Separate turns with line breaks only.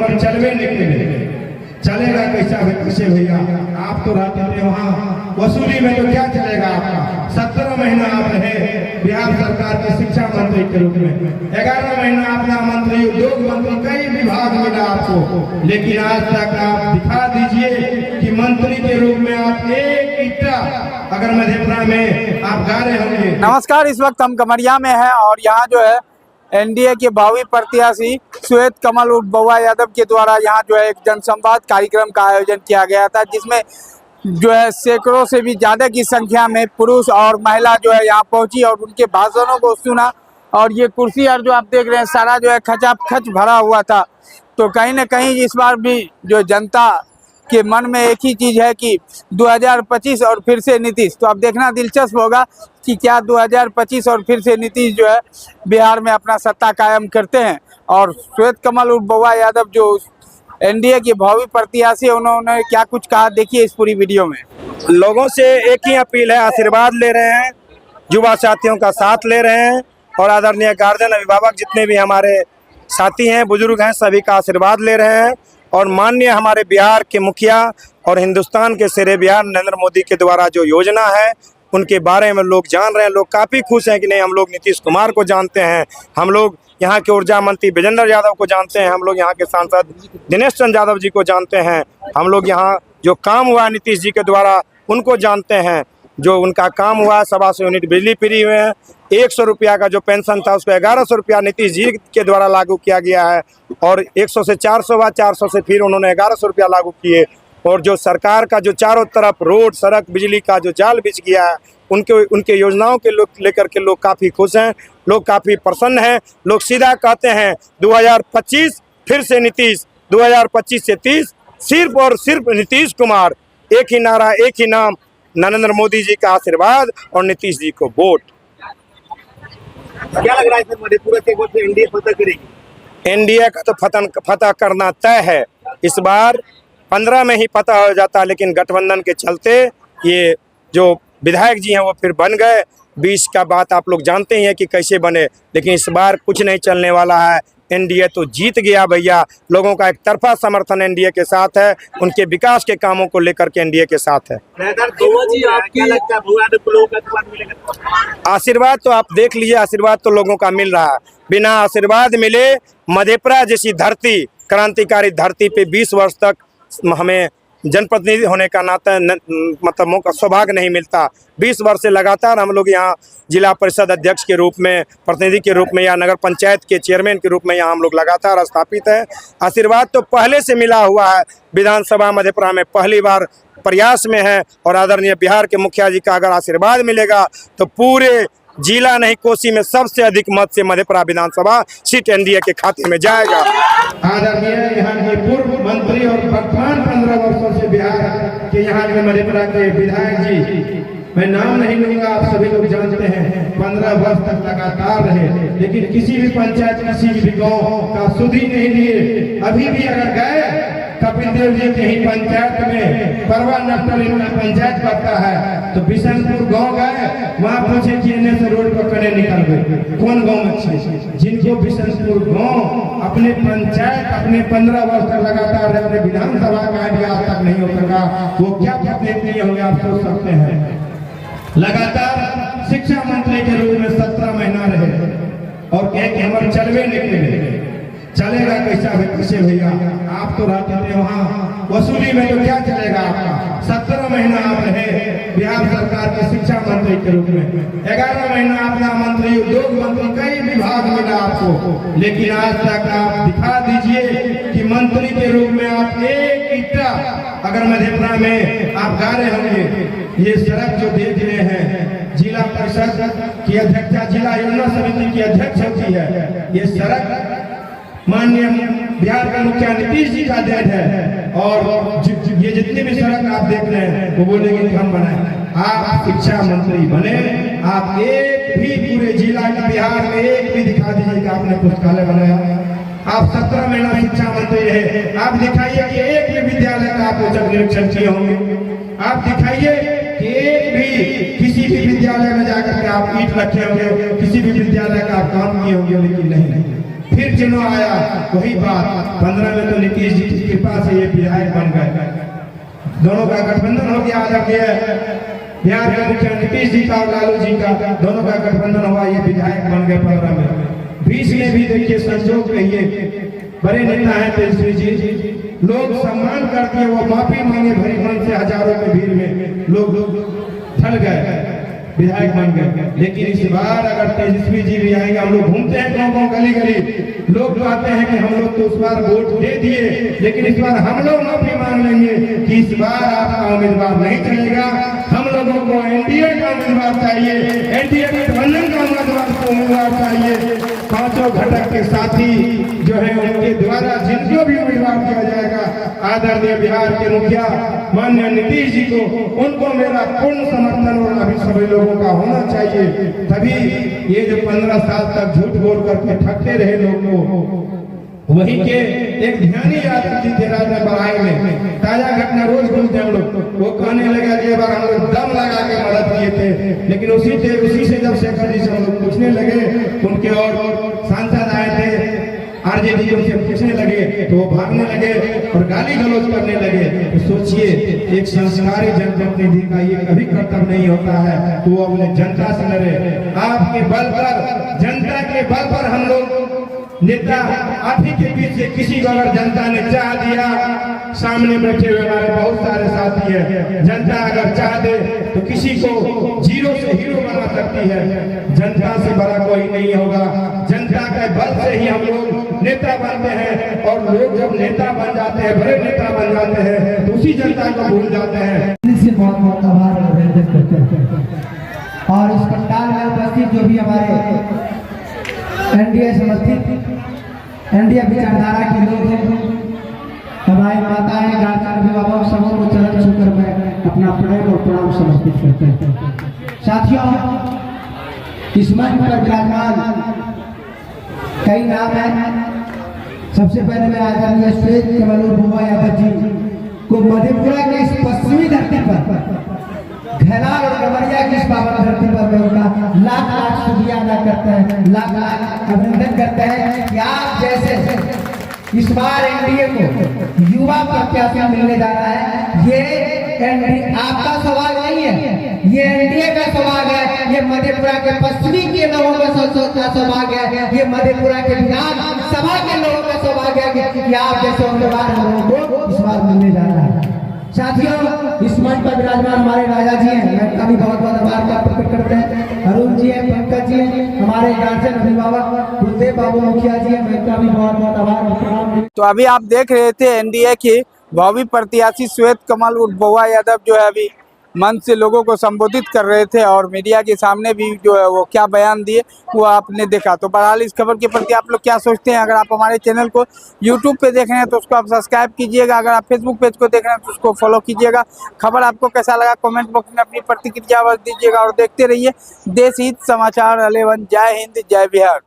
हमर चलवे निकले चलेगा कैसे भैया? आप तो रहते थे वहाँ वसूली में, तो क्या चलेगा आपका? 17 महीना आप रहे बिहार सरकार के शिक्षा मंत्री के रूप में, 11 महीना आपका मंत्री, उद्योग मंत्री, कई विभाग मिला आपको, लेकिन आज तक आप दिखा दीजिए कि मंत्री के रूप में आप एक ईटा अगर मधेपुरा में आप गा रहे होंगे।
नमस्कार, इस वक्त हम कमरिया में हैं और यहाँ जो है एनडीए के भावी प्रत्याशी श्वेत कमल उर्फ बउआ यादव के द्वारा यहाँ जो है एक जनसंवाद कार्यक्रम का आयोजन किया गया था, जिसमें जो है सैकड़ों से भी ज़्यादा की संख्या में पुरुष और महिला जो है यहाँ पहुंची और उनके भाषणों को सुना। और ये कुर्सी और जो आप देख रहे हैं सारा जो है खचाखच भरा हुआ था। तो कहीं ना कहीं इस बार भी जो जनता के मन में एक ही चीज़ है कि 2025 और फिर से नीतीश। तो अब देखना दिलचस्प होगा कि क्या 2025 और फिर से नीतीश जो है बिहार में अपना सत्ता कायम करते हैं। और श्वेत कमल उर्फ बउआ यादव जो एनडीए के भावी प्रत्याशी, उन्होंने क्या कुछ कहा, देखिए इस पूरी वीडियो में।
लोगों से एक ही अपील है, आशीर्वाद ले रहे हैं, युवा साथियों का साथ ले रहे हैं और आदरणीय गार्जियन, अभिभावक जितने भी हमारे साथी हैं, बुजुर्ग हैं, सभी का आशीर्वाद ले रहे हैं। और माननीय हमारे बिहार के मुखिया और हिंदुस्तान के शेरे बिहार नरेंद्र मोदी के द्वारा जो योजना है उनके बारे में लोग जान रहे हैं। लोग काफ़ी खुश हैं कि नहीं, हम लोग नीतीश कुमार को जानते हैं, हम लोग यहाँ के ऊर्जा मंत्री विजेंद्र यादव को जानते हैं, हम लोग यहाँ के सांसद दिनेश चंद्र यादव जी को जानते हैं, हम लोग यहाँ जो काम हुआ नीतीश जी के द्वारा उनको जानते हैं। जो उनका काम हुआ 125 यूनिट बिजली फ्री हुए हैं, 100 रुपया का जो पेंशन था उसको 1100 रुपया नीतीश जी के द्वारा लागू किया गया है और 100 से 400 हुआ, 400 से फिर उन्होंने 1100 रुपया लागू किए। और जो सरकार का जो चारों तरफ रोड, सड़क, बिजली का जो जाल बिछ गया है, उनके योजनाओं के लोग लेकर के लोग काफ़ी खुश हैं, लोग काफ़ी प्रसन्न हैं। लोग सीधा कहते हैं 2025 फिर से नीतीश, 2025 से 30 सिर्फ और सिर्फ नीतीश कुमार। एक ही नारा, एक ही नाम, नरेंद्र मोदी जी का आशीर्वाद और नीतीश जी को वोट।
क्या लग रहा है सर, मधेपुरा से वोट एनडीए फतह करेगी?
एनडीए का तो फतह करना तय है। इस बार 15 में ही फतह हो जाता, लेकिन गठबंधन के चलते ये जो विधायक जी हैं वो फिर बन गए। 20 का बात आप लोग जानते ही हैं कि कैसे बने, लेकिन इस बार कुछ नहीं चलने वाला है। एनडीए तो जीत गया भैया। लोगों का एक तरफा समर्थन एनडीए के साथ है, उनके विकास के कामों को लेकर के एनडीए के साथ है। आशीर्वाद तो आप देख लीजिए, आशीर्वाद तो लोगों का मिल रहा है। बिना आशीर्वाद मिले मधेपुरा जैसी धरती, क्रांतिकारी धरती पे 20 वर्ष तक हमें जनप्रतिनिधि होने का नाता मतलब मौका, सौभाग्य नहीं मिलता। 20 वर्ष से लगातार हम लोग यहाँ जिला परिषद अध्यक्ष के रूप में, प्रतिनिधि के रूप में या नगर पंचायत के चेयरमैन के रूप में यहाँ हम लोग लगातार स्थापित हैं। आशीर्वाद तो पहले से मिला हुआ है। विधानसभा मधेपुरा में पहली बार प्रयास में है और आदरणीय बिहार के मुखिया जी का अगर आशीर्वाद मिलेगा तो पूरे जिला नहीं कोसी में सबसे अधिक मत से मधेपुरा विधानसभा सीट एनडीए के खाते में जाएगा।
आदरणीय यहाँ के पूर्व मंत्री और वर्तमान 15 वर्षों से बिहार के यहाँ के मधेपुरा के विधायक जी, मैं नाम नहीं लूंगा, आप सभी लोग जानते हैं, 15 वर्ष तक लगातार रहे, लेकिन किसी भी पंचायत, किसी भी गाँव का सुध ही नहीं लिए। अभी भी अगर गए कपिल देव जी के ही पंचायत में, परवा नक्सल इनका पंचायत करता है, तो बिशनपुर गांव गए, वहाँ पूछे कि इन्हें से रोड पर कने निकल गए, कौन गांव अच्छे? जिनको बिशनपुर गांव अपने पंचायत अपने 15 वर्ष तक लगातार अपने विधानसभा का आइडिया आज तक नहीं हो सका, वो क्या प्रतिनिधि होंगे आप सोच सकते हैं। लगातार शिक्षा मंत्री के रूप में 17 महीना रहे और एक हमर चलवे निकले चलेगा कैसे भैया? आप तो रहते थे वहाँ वसूली में, तो क्या चलेगा आपका? 17 महीना आप रहे बिहार सरकार के शिक्षा मंत्री के रूप में, 11 महीना आपका मंत्री, उद्योग मंत्री, कई विभाग मिला आपको, लेकिन आज तक आप दिखा दीजिए कि मंत्री के रूप में आप एक ईटा अगर मधेपुरा में आप गा रहे होंगे। ये सड़क जो देख रहे हैं, जिला परिषद की अध्यक्षा, जिला योजना समिति की अध्यक्ष होती है, ये सड़क माननीय बिहार का मुखिया नीतीश जी का देन है। और ये जितनी भी सड़क आप देख रहे हैं वो बोलेंगे कि हम बनाए। आप शिक्षा मंत्री बने, आप एक भी पूरे जिला के बिहार में एक भी दिखा दीजिए कि आपने पुस्तकालय बनाया। आप 17 महीना शिक्षा मंत्री रहे, आप दिखाइए कि एक भी विद्यालय का आप औचक निरीक्षण किए होंगे। आप दिखाइए कि एक भी किसी भी विद्यालय में जाकर के आप ईंट रखे होंगे, किसी भी विद्यालय का आप काम किए होंगे, लेकिन नहीं। फिर चुनाव आया, वही बात 15 में तो नीतीश जी की कृपा से ये विधायक बन गए। दोनों का गठबंधन हो गया, बिहार का मुखिया नीतीश जी का और लालू जी का दोनों का गठबंधन हुआ, ये विधायक बन गए 15 में। 20 में भी देखिए संजोग कहिए, बड़े नेता हैं तेजस्वी जी, लोग सम्मान करके वो माफी मांगे भरी मन से, हजारों की भीड़ में लोग ढल गए, विधायक बन गए। लेकिन इस बार अगर तेजस्वी जी भी आएंगे, हम लोग घूमते हैं गाँव गली गली, लोग कहते हैं कि हम लोग तो उस बार वोट दे दिए, लेकिन इस बार हम लोग माफी मांग लेंगे कि इस बार आपका उम्मीदवार नहीं चलेगा, हम लोगों को एनडीए का उम्मीदवार चाहिए, एनडीए गठबंधन का उम्मीदवार चाहिए। पांचों घटक के साथी जो है उनके द्वारा जिनको भी उम्मीदवार दिया जाएगा, आदरणीय बिहार के मुखिया माननीय नीतीश जी को, उनको मेरा पूर्ण समर्थन और अभी सभी लोगों का होना चाहिए। तभी ये जो 15 साल तक झूठ बोल करके ठगते रहे लोग को, वही के एक ध्यानी यादव जी थे राज में बड़ाई में, ताजा घटना रोज घूमते हम लोग, वो कहने लगा कि बार हम लोग दम लगा के मदद किए थे, लेकिन उसी से जब शेखर जी से हम लोग पूछने लगे, उनके और सांसद आए थे आरजेडी को, उनसे पूछने लगे तो वो भागने लगे और गाली गलौज करने लगे। तो सोचिए, एक संस्कारी जनप्रतिनिधि का ये कभी कर्तव्य नहीं होता है तो वो अपने जनता से लड़े। आपके बल पर, जनता के बल पर हम लोग नेता, आप ही के बीच से किसी को अगर जनता ने चाह दिया, सामने बैठे हुए हमारे बहुत सारे साथी हैं, जनता अगर चाह दे तो किसी को जीरो से हीरो बना सकती है। जनता से बड़ा कोई नहीं होगा, जनता के बल से ही हम लोग नेता बनते हैं, और लोग जब नेता बन जाते हैं, बड़े नेता बन जाते हैं, तो उसी जनता को भूल जाते हैं।
से बहुत बहुत आभार व्यक्त करते हैं। और इस पंडाल में उपस्थित जो भी हमारे एनडीए समर्थित, एनडीए विचारधारा के लोग हैं, हमारी माताएं, गार्जियन, अभिभावक, सबों को चरण छूकर मैं अपना प्रेम और प्रणाम समर्पित करते हैं। साथियों, इस मंच पर विराजमान कई नाम हैं। सबसे पहले मैं आदरणीय श्वेत कमल बुआ यादव जी को मधेपुरा के इस पश्चिमी धरती पर, घैलार और गवरिया की इस पावन धरती पर मैं उनका लाख लाख शुक्रिया अदा करते हैं, लाख लाख अभिनंदन करते हैं कि आप जैसे इस बार एनडीए को युवा प्रत्याशी मिलने जा रहा है। ये एनडीए आपका सौभाग्य नहीं है, ये एनडीए का सौभाग्य है, ये मधेपुरा के पश्चिमी के लोगों का सौभाग्य है, ये मधेपुरा के विधान सभा के लोगों का सौभाग्य है कि आप जैसे उम्मीदवार लोगों को इस बार मिलने जा रहा है। साथियों, इस मंच पर विराजमान हमारे राजा जी हैं, मैं कभी बहुत बहुत आभार का प्रकट करते हैं। अरुण जी हैं, पंकज जी हैं, हमारे गार्जियन, अभिभावक गुरुदेव बाबू मुखिया जी हैं, मैं कभी बहुत बहुत आभार और प्रणाम।
तो अभी आप देख रहे थे एनडीए के भावी प्रत्याशी श्वेत कमल उर्फ बउआ यादव जो है अभी मंच से लोगों को संबोधित कर रहे थे, और मीडिया के सामने भी जो है वो क्या बयान दिए वो आपने देखा। तो बहरहाल इस खबर के प्रति आप लोग क्या सोचते हैं? अगर आप हमारे चैनल को यूट्यूब पे देख रहे हैं तो उसको आप सब्सक्राइब कीजिएगा, अगर आप फेसबुक पेज को देख रहे हैं तो उसको फॉलो कीजिएगा। खबर आपको कैसा लगा कमेंट बॉक्स में अपनी प्रतिक्रिया दीजिएगा, और देखते रहिए देश हित समाचार 11। जय हिंद, जय बिहार।